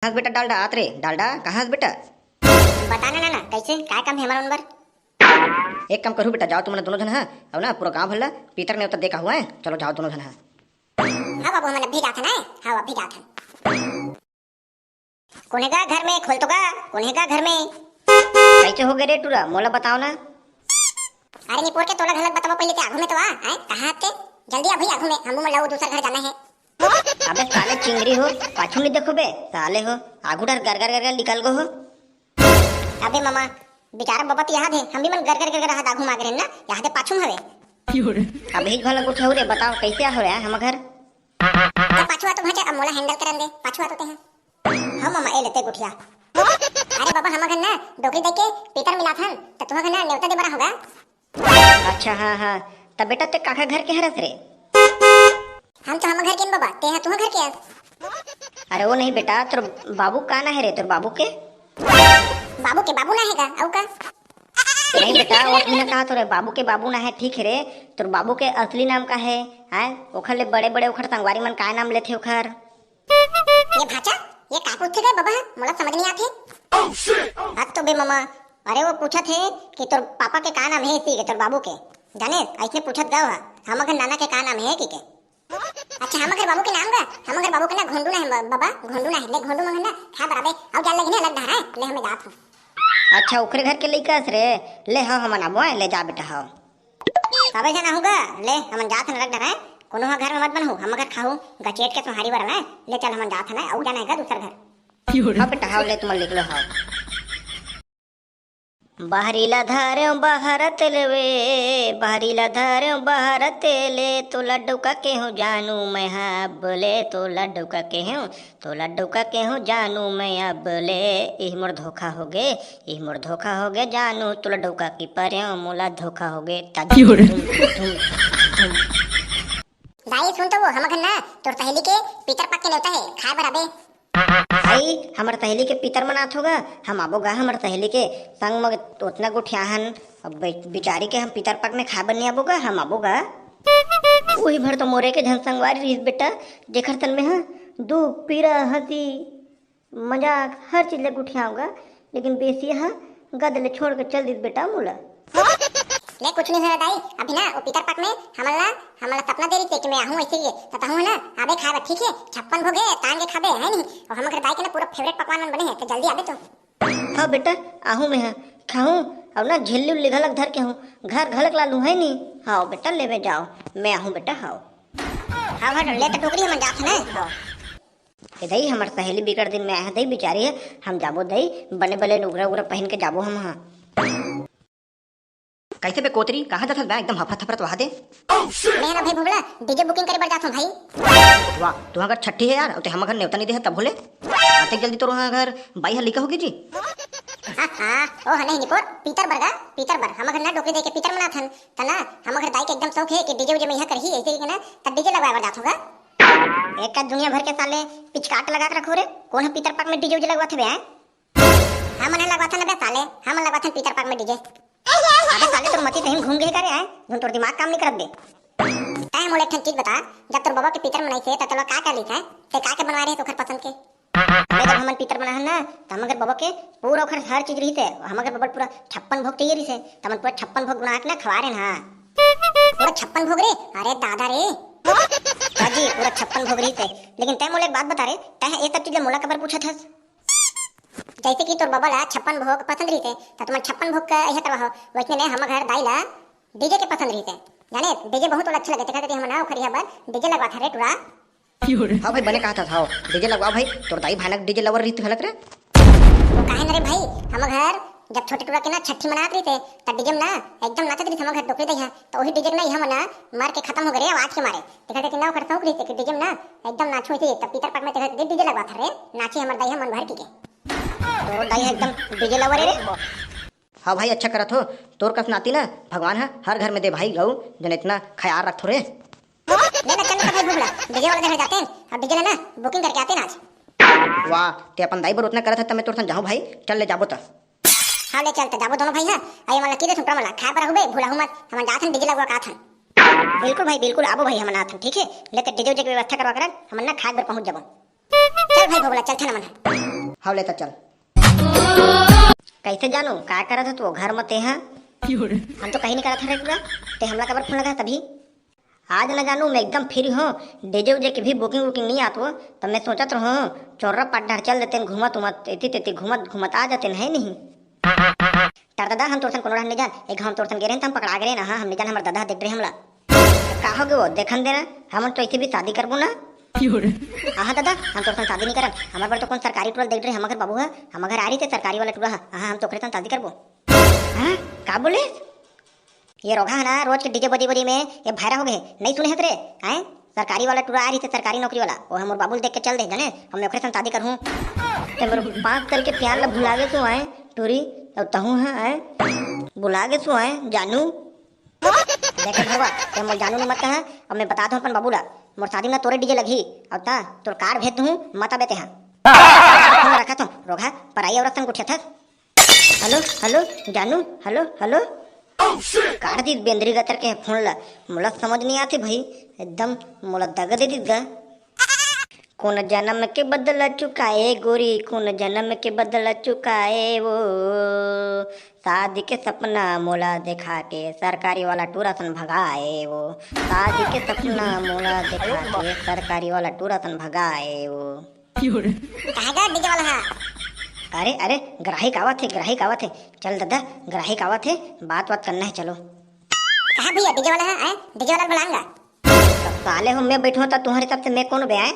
कहाँ बेटा डालडा आत रे डालडा कहाँ बेटा। बताना ना कैसे क्या काम है हमारा नंबर। एक काम करूँ बेटा, जाओ तुम दोनों जन है अब ना पूरा गांव भल्ला पीतर ने देखा हुआ है, चलो जाओ दोनों जन है। हाँ बाबू हमने अभी जाता ना। हाँ अभी जाता कोने का घर में खोल तो का कोने का घर में कैसे हो गए रे टूरा मोला बताओ ना। अरे निपोर के तोला गलत बताओ पहले आगू में तो आ कहाँ थे जल्दी आ भाई आगू में हम लाओ दूसरा घर जाना है। अबे साले चिंगरी हो पाछू नहीं देखो बे साले हो आगू डर गर गर गर निकल गो हो। अबे मामा बेचारा बाबा तो याद है हम भी मन गर गर गर हाथ आगू मांग रहे ना यहाँ से पाछू हवे। अब ही भला कुछ हो रे बताओ कैसे हो रहा है हम घर। तो पाछू तो भजा अब मोला हैंडल करन दे पाछू तो हैं। हां मामा ए लेते गुठिया। अरे बाबा हम घर ना डोकरी देके पीतर मिला थन तो तुहा घर ना नेवता दे बड़ा होगा। अच्छा हाँ हाँ तब बेटा ते काका घर के हरस रे। हम तो हम घर के बाबा ते हैं तुहा घर के। अरे वो नहीं बेटा तोर बाबू का ना है रे, तोर बाबू के बाबू ना हैगा औ का। नहीं बेटा वो तुमने कहा तो रे बाबू के बाबू ना है ठीक है रे, तोर बाबू के असली नाम का है ओखर ले बड़े बड़े ओखर संगवारी मन का नाम लेथे ओखर। ये भाचा ये का पूछते गए बाबा मोला समझ नहीं आथे। हां तो बे मामा अरे वो पूछा थे कि तोर पापा के का नाम है इसी के तोर बाबू के जाने ऐसे पूछत गवा हम घर नाना के का नाम है की के। अच्छा हम घर बाबू के नाम का हम घर बाबू के ना घोंडू ना है बाबा घोंडू ना है ले घोंडू मंगन ना खा बराबे अब जान लगी ना अलग धारा ले हमें जात हूं। अच्छा ओखरे घर के लइका रे ले हाँ हम आबो ले जा बेटा हाँ सबे जना होगा ले हम जात न रख डरा कोनो घर में मत बनहु हम घर खाऊ गचेट के तुम्हारी बार ना ले चल हम जात ना औ जाना है दूसरा घर। हाँ बेटा हाँ ले तुम लिख लो हाँ। बहरीला धारे बहरत लेवे बहरीला धारे बहरत ले तो लड्डू का के हूँ जानू मैं अब ले तो लड्डू का के हूँ तो लड्डू का के हूँ जानू मैं अब ले इह मोर धोखा हो गे इह मोर धोखा हो गे जानू तो लड्डू का की पर मोला धोखा हो गे। दाई सुन तो वो हम घर ना तोर सहेली के पीतर पक के लेता है खाए बराबे। भाई हमार सहेली के पितर मनात होगा हम आबोगा हमार सहेली के संग में उतना गुठियाहन अब बिचारी के हम पितर पक में खा बनी आबोगा हम आबोगा वही भर तो मोरे के झन संगवारी रहीस बेटा जेखर तन में हाँ दुख पीड़ा हंसी मजाक हर चीज ले गुठियाऊंगा लेकिन बेसी हाँ गद ले छोड़ के चल दीस बेटा मोला। ले कुछ नहीं है दाई अभी ना वो पीतर पक में हमला सपना दे रही थी कि मैं आहूं ऐसे ही तता हूं ना आबे खाबे ठीक है 56 भोगे तान के खाबे है नहीं और हम घर दाई के ना पूरा फेवरेट पकवान बने हैं तो जल्दी आबे तो। हाँ बेटा आहूं मैं हाँ खाऊं अब ना झिल्ली उल्ली घलक धर के हूँ घर घलक लालू है नहीं। हाँ बेटा ले जाओ मैं आहूं बेटा हाँ हाँ ले तो टोकरी हम जात ना दई हमार सहेली बिगड़ दिन में आया दई बेचारी है हम जाबो दई बने बले नुगरा उगरा पहन के जाबो हम हाँ। कैसे बे कोतरी कहाँ जात बे एकदम हफा थफरत वहा दे। मैं ना भाई भोगला डीजे बुकिंग करे बर जात हूं भाई। वाह तुहा घर छठी है यार ते हम घर नेवता नहीं दे तब बोले आते जल्दी तो वहां घर बाई हल लिखा होगी जी। हां ओ नहीं निपोर पीतर बर हम घर ना डोके दे के पीतर मना थन तना हम घर दाई के एकदम शौक है कि डीजे उजे में यहां करही ऐसे ही ना तब डीजे लगवा बर जात होगा। एक का दुनिया भर के साले पिचकाट लगा के रखो रे कौन है पीतर पाक में डीजे उजे लगवाथे बे हम ने लगवाथा ना बे साले हम लगवाथे पीतर पाक में डीजे। अबे साले तुम मती कहीं घूम गए करे हैं तुम तोर दिमाग काम नहीं करत दे। तै मोले एक चीज बता जब तोर बाबा के पीतर बनाई थे त तोला का कर ली था ते का के बनवा रहे तोखर पसंद के। अबे जब हमन पीतर बना है ना त हमर बाबा के पूरा ओखर हर चीज रही थे हमर बाबा पूरा 56 भोग चाहिए रही से त हमन पूरा 56 भोग बना के ना खवा रहे ना पूरा 56 भोग रे। अरे दादा रे हाजी पूरा 56 भोग रही थे लेकिन तै मोले एक बात बता रे तै ये सब चीज मोला कबर पूछत हस जैसे कि तोर बाबा ला 56 भोग पसंद रही थे तो तुम 56 भोग का ऐसा करवा हो वैसे ने हम घर दाई ला डीजे के पसंद रही थे जाने डीजे बहुत अच्छा लगे कहते हम ना खरिया पर डीजे लगवा था रे टुरा। हां भाई बने कहा था हां डीजे लगवा भाई तोर दाई भानक डीजे लवर रही हलक रे वो काहे न रे भाई हम घर जब छोटे टुरा के ना छठी मनात रही थे तब डीजे में ना एकदम नाचत रही हम घर टोकरी दई है तो वही डीजे ना हम ना मार के खत्म हो गए आवाज के मारे कहते कि ना खड़ सौक रही थे कि डीजे में ना एकदम नाचो थी तब पीतर पाक में कहते डीजे लगवा था रे नाची हमर दाई मन भर के तो दाई एकदम डीजे लवर रे। हाँ भाई अच्छा करत हो तोर कस नाती ना भगवान है हर घर में दे भाई गऊ जन इतना ख्याल रख रे। ले ना चल भाई भूगला डीजे वाले घर जाते हैं अब डीजे ना बुकिंग करके आते हैं आज। वाह ते अपन दाई बर उतना करत है तब मैं तोर संग जाऊं भाई चल ले जाबो त। हां ले चलते जाबो दोनों भाई है आई वाला किदे सुन प्रमला खा पर हुबे भूला मत हम जाथन डीजे लगवा का थन। बिल्कुल भाई बिल्कुल आबो भाई हम नाथन ठीक है लेते डीजे की व्यवस्था करवा कर हम ना खाद पर पहुंच जाबो। चल भाई भोगला चल था ना मन हाँ ले तो चल। कैसे जानू क्या करा था तू घर में ते हैं? हम तो कहीं नहीं करा था रे पूरा। ते हमला कबर फोन लगा तभी आज न जानू मैं एकदम फ्री हूँ। डीजे उजे की भी बुकिंग वुकिंग नहीं आत हो तो मैं सोचत रहूँ चौरा पाट चल देते घूमत उमत एती तेती घूमत घूमत आ जाते है नहीं। तार दादा हम तोरसन कोनो नहीं जान एक हम तोरसन गिरे हम पकड़ा गए ना। हाँ हम जान हमारे दादा देख रहे हमला का हो गए वो देखन देना हम तो ऐसे भी शादी करबो ना। हाँ दादा हम तोरसन शादी नहीं करब हमारे पर तो कौन सरकारी टूर देख रहे हम बाबू है हम घर आ रही थे सरकारी वाला टूर। हाँ हम तो शादी करबो। हाँ का बोले ये रोगा है ना रोज के डीजे बजी बजी में ये भैरा हो गए नहीं सुने हतरे हैं सरकारी वाला टूर आ रही थे सरकारी नौकरी वाला वो हम बाबू देख के चल दे जाने हम ओकरे संग शादी करूँ। मेरे 5 साल के प्यार ला भुला गए तू आए टूरी तब तहूँ है बुला गए तू आए जानू देखे भरवा ते मोर जानू मत कहा अब मैं बता दूँ अपन बाबू ला मोर शादी में तोरे डीजे लगी अब ता तोर कार भेज दूँ मता बेते हाँ रखा तुम रोगा पराई औरत संग उठे था। हेलो हेलो जानू हेलो हेलो काट दी बेंद्री गतर के फोन ला मोला समझ नहीं आती भाई एकदम मोला दगा दे दी गा। कौन जन्म के बदला चुकाए गोरी कौन जन्म के बदला चुकाए वो शादी के सपना मोला देखा के सरकारी वाला टूरसन भगाए वो शादी के सपना मोला देखा के सरकारी वाला टूरसन भगाए वो। कहां डीजे वाला है? अरे अरे ग्राहक आवत है चल दादा ग्राहक आवत है बात करना है चलो। कहां भैया डीजे वाला है डीजे वाला बुलाऊंगा। साले हो मैं बैठो था तुम्हारे सब से मैं कौन बे आए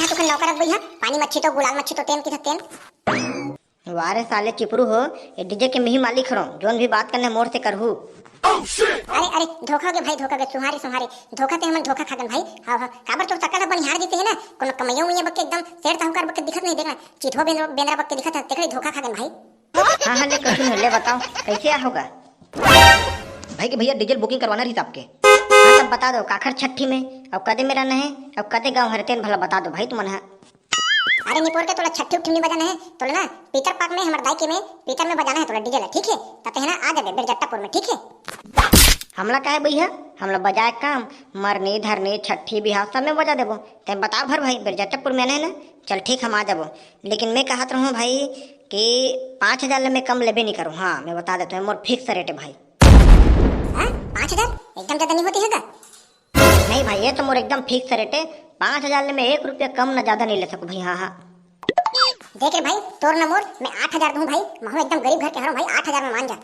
तो फिर नौकर भैया पानी मच्छी तो गुलाल मच्छी तो तेल की तेल वारे साले चिपरू हो ये डीजे के मैं ही मालिक रहो जोन भी बात करने मोर से करहू। अरे अरे धोखा के भाई धोखा के सुहारी धोखा ते हम धोखा खागन भाई। हां हां काबर तो सकल बनिहार जीते है ना कोनो कमैयो में बक्के एकदम सेठ साहूकार बक्के दिखत नहीं देखा चिठो बेंद्रा बक्के दिखत है तेकरे धोखा खागन भाई। हां हां ले कछु ले बताओ कैसे होगा भाई के भैया डीजल बुकिंग करवाना रही आपके। हां तब बता दो काखर छठी में अब कदे मेरा नहीं अब कदे गांव हरतेन भला बता दो भाई तुमन है। अरे निपोर के तोला छठी उठी नहीं बजाना है तोला ना पीतर पाक में हमारे दाई के में पीतर में बजाना है तोला डीजल ठीक है तते है ना आ जाबे बिरजट्टापुर में ठीक है। हमला का है भैया हमला बजाए काम मरनी धरनी छठी बिहार सब में बजा देबो ते बताओ भर भाई बिरजट्टापुर में ना चल ठीक हम आ जाबो लेकिन मैं कहत रहूँ भाई कि 5000 में कम लेबे नहीं करूँ। हाँ मैं बता देता हूँ मोर फिक्स रेट है भाई। 5000 एकदम ज्यादा नहीं होती है का? नहीं भाई ये तो मोर एकदम फिक्स रेट है 5000 में 1 रुपया कम ना ज्यादा नहीं ले सकूँ भाई। हाँ हाँ देख रे भाई तोर न मोर मैं 8000 दूं भाई मैं एकदम गरीब घर के हूं भाई 8000 में मान जा।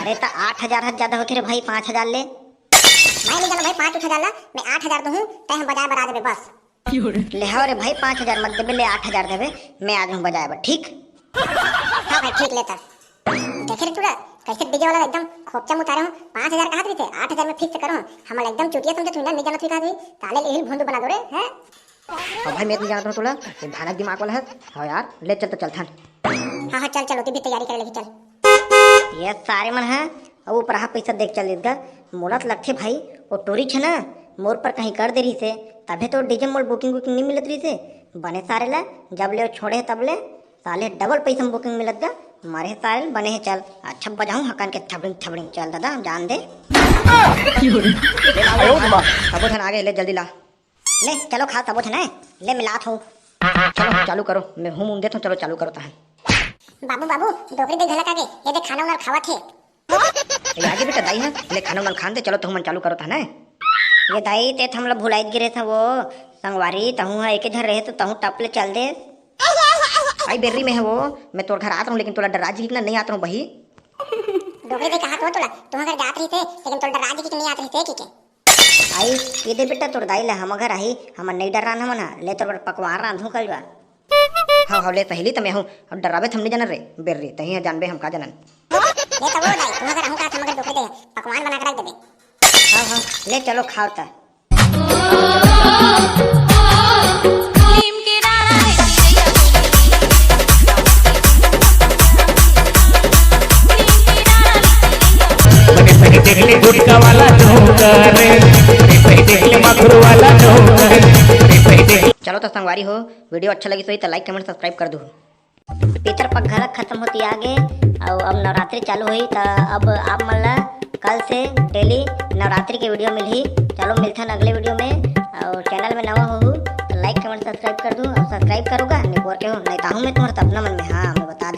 अरे तो 8000 हद ज्यादा होते रे भाई 5000 ले मैं नहीं जाना भाई 5000 ला मैं 8000 दूं तय हम बजाए बरा देबे बस। ले हो रे भाई 5000 मत देबे ले 8000 देबे मैं आज हूँ बजाए बा ठीक। हां भाई ठीक लेता देख रे तूरा कैसे डीजे वाला एकदम खोपचा में उतारे हूं 5000 कहा थे 8000 में फिक्स करो हम एकदम चुटिया समझे तू नहीं जाना तू कहा ताले ले भूंड बना दो रे हैं। और भाई मैं नहीं जानता हूँ तोला ये भयानक दिमाग वाला है। हाँ यार ले चल तो चल थान। हाँ हाँ चल चल उती भी तैयारी कर लेगी चल ये सारे मन है अब ऊपर पैसा देख चल इसका मोला लगते भाई वो टोरी छे ना मोर पर कहीं कर दे रही से तबे तो डीजे मोल बुकिंग वुकिंग नहीं मिलत रही से बने सारे ला जब ले छोड़े तब ले साले डबल पैसा में बुकिंग मिलत गा मारे सारे बने है चल अच्छा बजाऊं हकान के थबड़िंग थबड़िंग चल दादा जान दे अब धन आगे ले जल्दी ला ले चलो खा तब है ले मिलात हूँ चलो चालू करो मैं हूँ मुंह देता हूँ चलो चालू करो ता बाबू बाबू डोकरी दे घला कागे ये दे खाना वाला खावा थे आगे बेटा दाई है ले खाना वाला खान दे चलो तो हम चालू करो था ना ये दाई ते हम लोग भुलाई गिरे था वो संगवारी तहूँ है एक घर रहे तो तहूँ टप ले चल दे आई बेर्री में है वो मैं तोर घर आता हूँ लेकिन तोला डराजी की नहीं आता हूँ बही डोकरी दे कहा तो तोला तुम घर जात रही थे लेकिन तोला डराजी की नहीं आत रही थे की आई ये दे बेटा तोर दाई ला हम घर आई हम नहीं डर रहा मना ले तोर पकवान रांधू कल बा हाँ हाँ ले पहली तो मैं हूँ और डरावे हम नहीं जान रे बेर्री तही जानबे हम का जानन ले तो वो दाई तुम घर हम का हम घर डोकरी दे पकवान बना कर रख देबे। हाँ हाँ ले चलो खाओ ता देख ले गुटका वाला नौकर देख ले मखरू वाला नौकर। चलो तो संगवारी हो वीडियो अच्छा लगी तो लाइक कमेंट सब्सक्राइब कर दो। पितर पक घर खत्म होती आगे और अब नवरात्रि चालू हुई तो अब आप मल्ला कल से डेली नवरात्रि की वीडियो मिली। चलो मिलते हैं अगले वीडियो में और चैनल में नवा हो तो लाइक कमेंट सब्सक्राइब कर दूँ और सब्सक्राइब करोगा निकोर के हो नहीं ताहूँ मैं तुम्हारा तो अपना मन में हाँ मैं बता